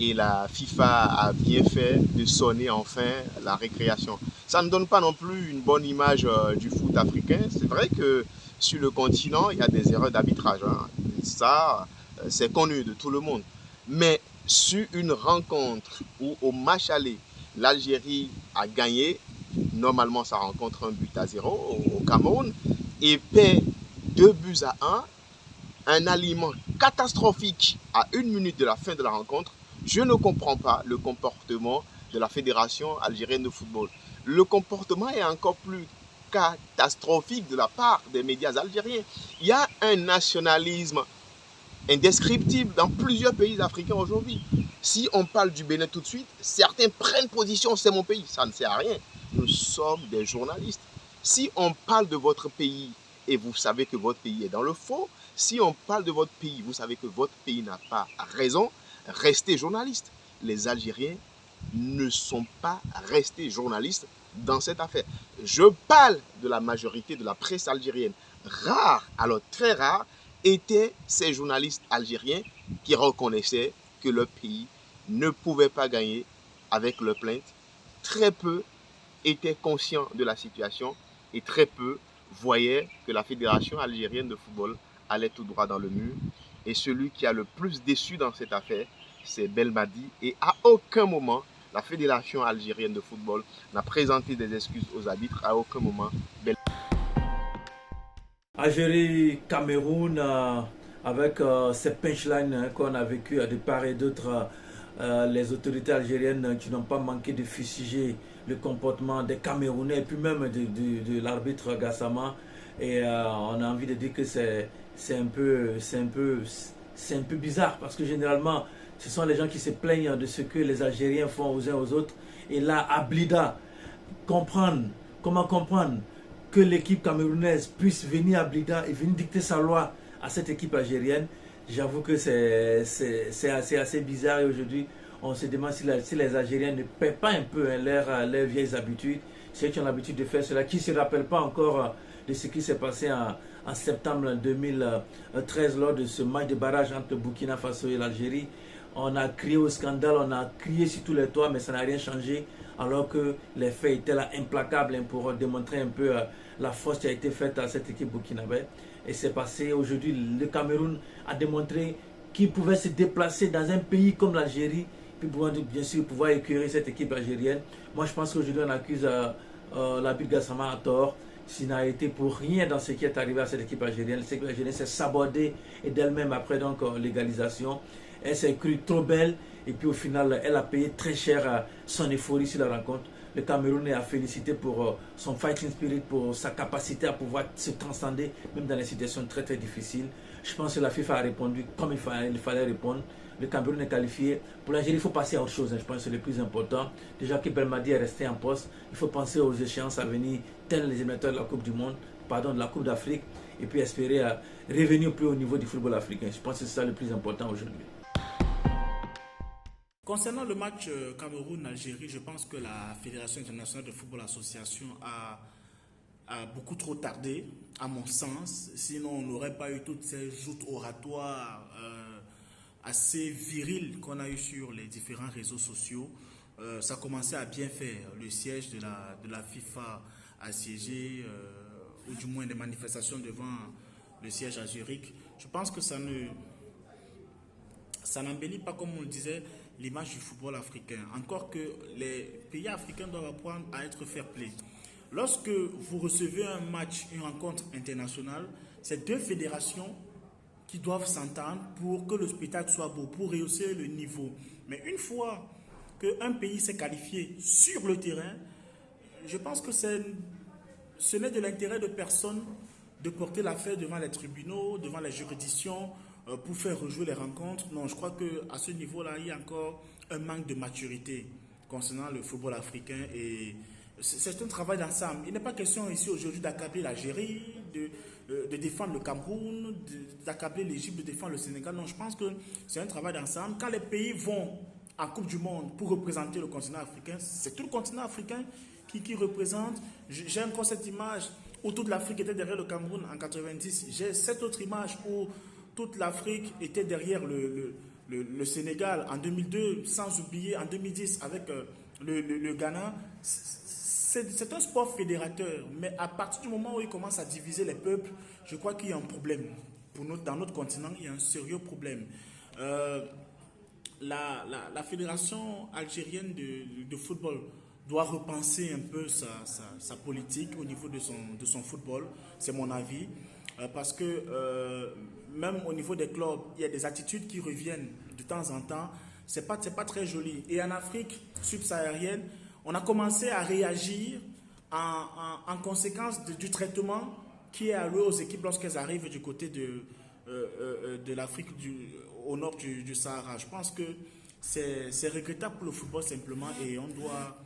et la FIFA a bien fait de sonner enfin la récréation. Ça ne donne pas non plus une bonne image du foot africain. C'est vrai que sur le continent, il y a des erreurs d'arbitrage. Ça, c'est connu de tout le monde. Mais sur une rencontre où au match aller, l'Algérie a gagné, normalement ça rencontre 1-0 au Cameroun, et paie 2-1, un aliment catastrophique à 1 minute de la fin de la rencontre, je ne comprends pas le comportement de la Fédération algérienne de football. Le comportement est encore plus catastrophique de la part des médias algériens. Il y a un nationalisme indescriptible dans plusieurs pays africains aujourd'hui. Si on parle du Bénin tout de suite, certains prennent position, c'est mon pays, ça ne sert à rien. Nous sommes des journalistes. Si on parle de votre pays et vous savez que votre pays est dans le faux, si on parle de votre pays, vous savez que votre pays n'a pas raison, restez journaliste. Les Algériens ne sont pas restés journalistes dans cette affaire. Je parle de la majorité de la presse algérienne. Rare, alors très rare, étaient ces journalistes algériens qui reconnaissaient que leur pays ne pouvait pas gagner avec leur plainte. Très peu étaient conscients de la situation et très peu voyaient que la Fédération algérienne de football allait tout droit dans le mur. Et celui qui a le plus déçu dans cette affaire, c'est Belmadi. Et à aucun moment, la Fédération algérienne de football n'a présenté des excuses aux arbitres. À aucun moment. Algérie-Cameroun, avec ces punchlines qu'on a vécues à de part et d'autre, les autorités algériennes qui n'ont pas manqué de fustiger le comportement des Camerounais et puis même de l'arbitre Gassama. Et on a envie de dire que c'est un peu bizarre parce que généralement, ce sont les gens qui se plaignent de ce que les Algériens font aux uns aux autres. Et là, à Blida, comment comprendre que l'équipe camerounaise puisse venir à Blida et venir dicter sa loi à cette équipe algérienne. J'avoue que c'est assez bizarre et aujourd'hui, on se demande si les Algériens ne paient pas un peu leurs vieilles habitudes. Ceux qui ont l'habitude de faire cela, qui ne se rappellent pas encore de ce qui s'est passé en septembre 2013 lors de ce match de barrage entre le Burkina Faso et l'Algérie. On a crié au scandale, on a crié sur tous les toits, mais ça n'a rien changé, alors que les faits étaient là implacables pour démontrer un peu la force qui a été faite à cette équipe burkinabé. Et c'est passé aujourd'hui, le Cameroun a démontré qu'il pouvait se déplacer dans un pays comme l'Algérie, puis bien sûr pouvoir écurer cette équipe algérienne. Moi je pense qu'aujourd'hui on accuse l'arbitre Gassama à tort. S'il n'a été pour rien dans ce qui est arrivé à cette équipe algérienne. Cette équipe algérienne s'est sabordée et d'elle-même après donc l'égalisation. Elle s'est crue trop belle et puis au final elle a payé très cher son euphorie sur la rencontre. Le Cameroun est à féliciter pour son fighting spirit, pour sa capacité à pouvoir se transcender même dans des situations très très difficiles. Je pense que la FIFA a répondu comme il fallait répondre. Le Cameroun est qualifié. Pour l'Algérie, il faut passer à autre chose. Je pense que c'est le plus important. Déjà que Belmadi est resté en poste, il faut penser aux échéances à venir, telles les émetteurs de la Coupe du Monde, de la Coupe d'Afrique. et puis espérer à revenir plus haut niveau du football africain. Je pense que c'est ça le plus important aujourd'hui. Concernant le match Cameroun-Algérie, je pense que la Fédération internationale de football association a beaucoup trop tardé, à mon sens. Sinon, on n'aurait pas eu toutes ces joutes oratoires assez viriles qu'on a eues sur les différents réseaux sociaux. Ça commençait à bien faire. Le siège de la FIFA assiégé, ou du moins des manifestations devant le siège à Zurich. Je pense que ça n'embellit pas, comme on le disait, l'image du football africain. Encore que les pays africains doivent apprendre à être fair-play. Lorsque vous recevez un match, une rencontre internationale, c'est deux fédérations qui doivent s'entendre pour que le spectacle soit beau, pour rehausser le niveau. Mais une fois qu'un pays s'est qualifié sur le terrain, je pense que ce n'est de l'intérêt de personne de porter l'affaire devant les tribunaux, devant les juridictions, pour faire rejouer les rencontres. Non, je crois qu'à ce niveau-là, il y a encore un manque de maturité concernant le football africain. Et c'est un travail d'ensemble. Il n'est pas question ici aujourd'hui d'accabler l'Algérie, de défendre le Cameroun, d'accabler l'Égypte, de défendre le Sénégal. Non, je pense que c'est un travail d'ensemble. Quand les pays vont en Coupe du Monde pour représenter le continent africain, c'est tout le continent africain qui représente. J'ai encore cette image où toute l'Afrique était derrière le Cameroun en 90. J'ai cette autre image où toute l'Afrique était derrière le Sénégal en 2002, sans oublier en 2010 avec le Ghana. C'est un sport fédérateur, mais à partir du moment où il commence à diviser les peuples, je crois qu'il y a un problème. Dans notre continent, il y a un sérieux problème. La fédération algérienne de football doit repenser un peu sa politique au niveau de son football, c'est mon avis, parce que même au niveau des clubs, il y a des attitudes qui reviennent de temps en temps, c'est pas très joli. Et en Afrique subsaharienne, on a commencé à réagir en conséquence du traitement qui est alloué aux équipes lorsqu'elles arrivent du côté de l'Afrique au nord du Sahara. Je pense que c'est regrettable pour le football simplement et on doit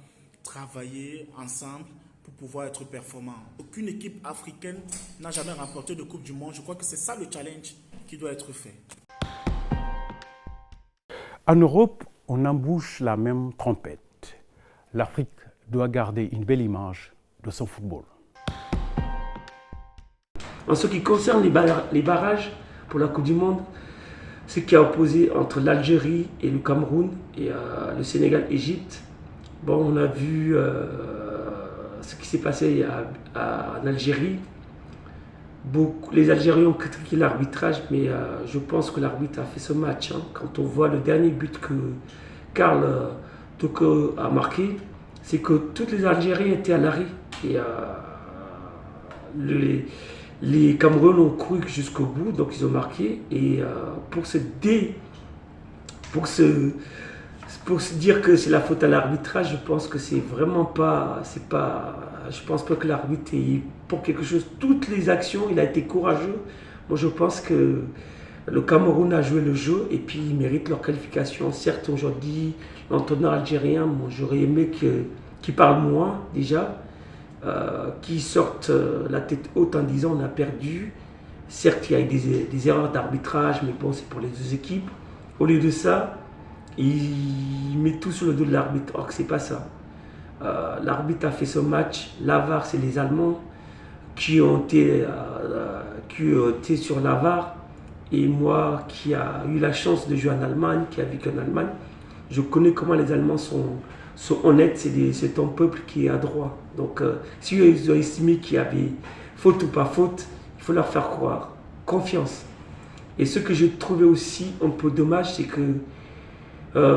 travailler ensemble pour pouvoir être performant. Aucune équipe africaine n'a jamais remporté de Coupe du Monde. Je crois que c'est ça le challenge qui doit être fait. En Europe, on embouche la même trompette. L'Afrique doit garder une belle image de son football. En ce qui concerne les barrages pour la Coupe du Monde, ce qui a opposé entre l'Algérie et le Cameroun et le Sénégal-Égypte, bon, on a vu ce qui s'est passé en Algérie. Les Algériens ont critiqué l'arbitrage, mais je pense que l'arbitre a fait ce match. Quand on voit le dernier but que Karl Toko a marqué, c'est que tous les Algériens étaient à l'arrêt. Et les Camerounais ont couru jusqu'au bout, donc ils ont marqué. Et pour se dire que c'est la faute à l'arbitrage, je pense que c'est vraiment pas. Je pense pas que l'arbitre est pour quelque chose. Toutes les actions, il a été courageux. Moi, je pense que le Cameroun a joué le jeu et puis ils méritent leur qualification. Certes, aujourd'hui, l'entraîneur algérien, moi, j'aurais aimé qu'il parle moins déjà, qu'il sorte la tête haute en disant on a perdu. Certes, il y a eu des erreurs d'arbitrage, mais bon, c'est pour les deux équipes. Au lieu de ça, il met tout sur le dos de l'arbitre. Or, c'est pas ça. L'arbitre a fait ce match. La VAR, c'est les Allemands qui ont été sur la VAR. Et moi, qui a eu la chance de jouer en Allemagne, qui a vécu en Allemagne, je connais comment les Allemands sont honnêtes. C'est un peuple qui est adroit. Donc, si ils ont estimé qu'il y avait faute ou pas faute, il faut leur faire croire. Confiance. Et ce que j'ai trouvé aussi un peu dommage, c'est que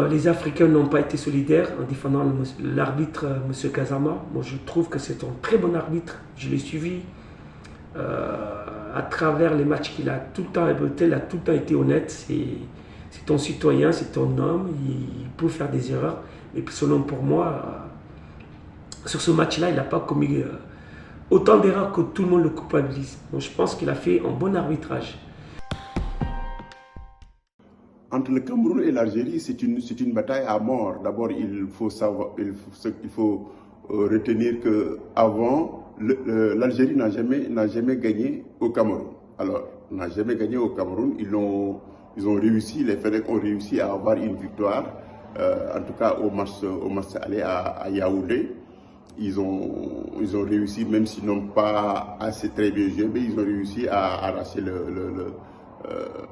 les Africains n'ont pas été solidaires en défendant l'arbitre, M. Kazama. Moi, je trouve que c'est un très bon arbitre. Je l'ai suivi à travers les matchs qu'il a tout le temps évoqué. Il a tout le temps été honnête. C'est un citoyen, c'est un homme. Il peut faire des erreurs. Mais selon pour moi, sur ce match-là, il n'a pas commis autant d'erreurs que tout le monde le culpabilise. Donc, je pense qu'il a fait un bon arbitrage. Entre le Cameroun et l'Algérie, c'est une bataille à mort. D'abord, il faut retenir qu'avant l'Algérie n'a jamais gagné au Cameroun. Alors, n'a jamais gagné au Cameroun. Ils ont réussi, les Fennecs ont réussi à avoir une victoire, en tout cas au match aller à Yaoundé. Ils ont réussi, même s'ils n'ont pas assez très bien joué, mais ils ont réussi à arracher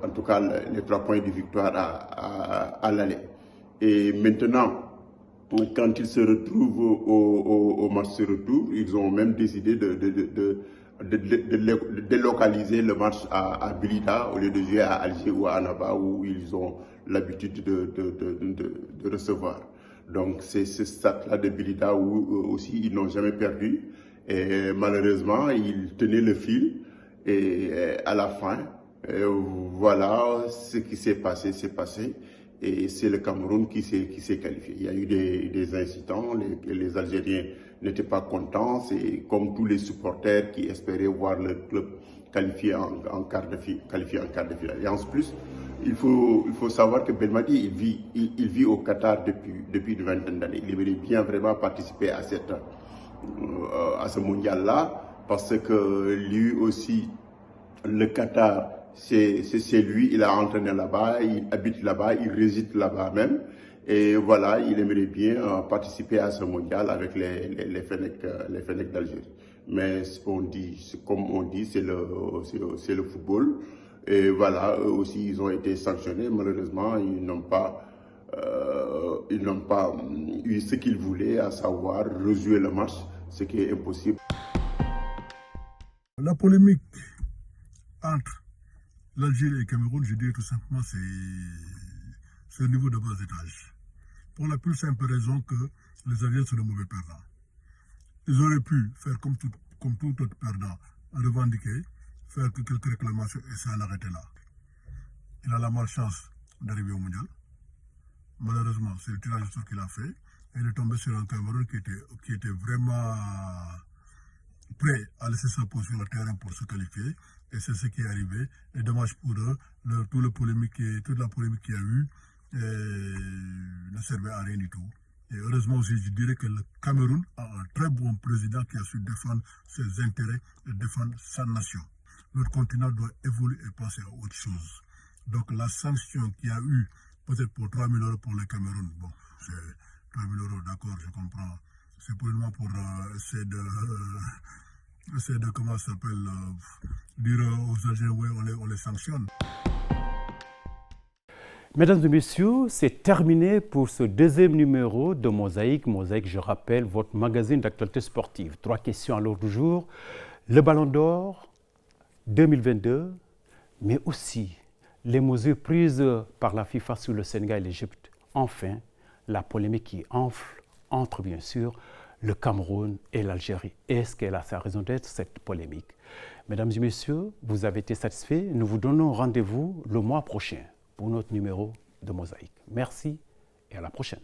en tout cas les 3 points de victoire à l'aller. Et maintenant, quand ils se retrouvent au match de retour, ils ont même décidé de délocaliser le match à Blida au lieu de jouer à Alger ou à Annaba où ils ont l'habitude de recevoir. Donc c'est ce stade-là de Blida où aussi ils n'ont jamais perdu. Et malheureusement, ils tenaient le fil et à la fin, voilà ce qui s'est passé, et c'est le Cameroun qui s'est qualifié. Il y a eu des incidents, les Algériens n'étaient pas contents, c'est comme tous les supporters qui espéraient voir le club qualifié en quart de finale. Et en plus, il faut savoir que Belmadi, il vit au Qatar depuis une vingtaine d'années. Il aimerait bien vraiment participer à ce mondial-là, parce que lui aussi, le Qatar, c'est lui, il a entraîné là-bas, il habite là-bas, il réside là-bas même. Et voilà, il aimerait bien participer à ce mondial avec les Fennecs d'Algérie. Mais comme on dit, c'est le football. Et voilà, eux aussi, ils ont été sanctionnés. Malheureusement, ils n'ont pas eu ce qu'ils voulaient, à savoir rejouer le match, ce qui est impossible. La polémique entre l'Algérie et le Cameroun, je dirais tout simplement, c'est au niveau de bas étage. Pour la plus simple raison que les Algériens sont de mauvais perdants. Ils auraient pu faire comme tout autre perdant, revendiquer, faire quelques réclamations et s'en arrêter là. Il a la malchance d'arriver au mondial. Malheureusement, c'est le tirage au sort qu'il a fait. Et il est tombé sur un Cameroun qui était vraiment prêt à laisser sa peau sur le terrain pour se qualifier. Et c'est ce qui est arrivé. Et dommage pour eux, toute la polémique qu'il y a eu ne servait à rien du tout. Et heureusement aussi, je dirais que le Cameroun a un très bon président qui a su défendre ses intérêts et défendre sa nation. Notre continent doit évoluer et penser à autre chose. Donc la sanction qu'il y a eu, peut-être pour 3 000 € pour le Cameroun, bon, c'est 3 000 €, d'accord, je comprends. C'est probablement pour essayer de comment ça s'appelle, dire aux Algériens, ouais, on les sanctionne. Mesdames et messieurs, c'est terminé pour ce deuxième numéro de Mosaïque. Mosaïque, je rappelle, votre magazine d'actualité sportive. 3 questions à l'ordre du jour. Le Ballon d'Or 2022, mais aussi les mesures prises par la FIFA sur le Sénégal et l'Égypte. Enfin, la polémique qui enfle entre, bien sûr, le Cameroun et l'Algérie. Est-ce qu'elle a sa raison d'être, cette polémique? Mesdames et messieurs, vous avez été satisfaits. Nous vous donnons rendez-vous le mois prochain pour notre numéro de Mosaïque. Merci et à la prochaine.